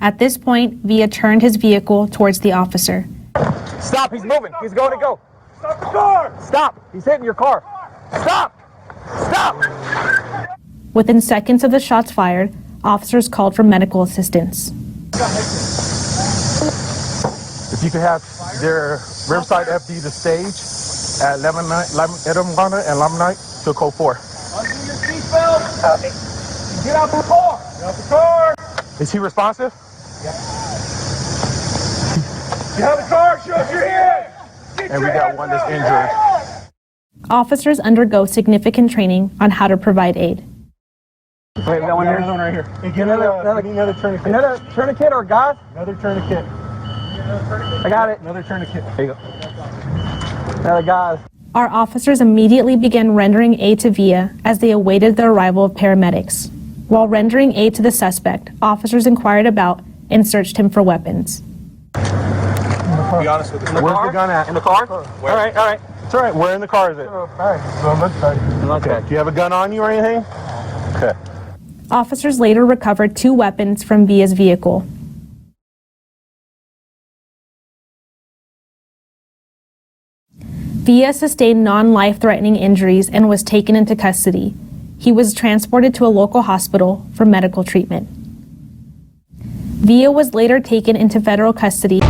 At this point, Villa turned his vehicle towards the officer. Stop, he's moving. He's going to go. Stop the car! Stop! He's hitting your car. Stop! Stop! Within seconds of the shots fired, officers called for medical assistance. If you could have their Riverside FD to stage at 11 and 11 night to code 4. Undo your seatbelt. Get out the car. Get out the car. Is he responsive? Get out of the car. Show us your hand. And we got one that's injured. Officers undergo significant training on how to provide aid. Wait, we got one here. Another one right here. Hey, get another tourniquet. Another tourniquet or gauze? Another tourniquet. I got it. Another tourniquet. There you go. Another gauze. Our officers immediately began rendering aid to Villa as they awaited the arrival of paramedics. While rendering aid to the suspect, officers inquired about and searched him for weapons. Be honest with you. Where's the gun at? In the car? Where? All right. It's all right. Where in the car is it? All right. Okay. Do you have a gun on you or anything? Okay. Officers later recovered 2 weapons from Villa's vehicle. Villa sustained non-life-threatening injuries and was taken into custody. He was transported to a local hospital for medical treatment. Villa was later taken into federal custody.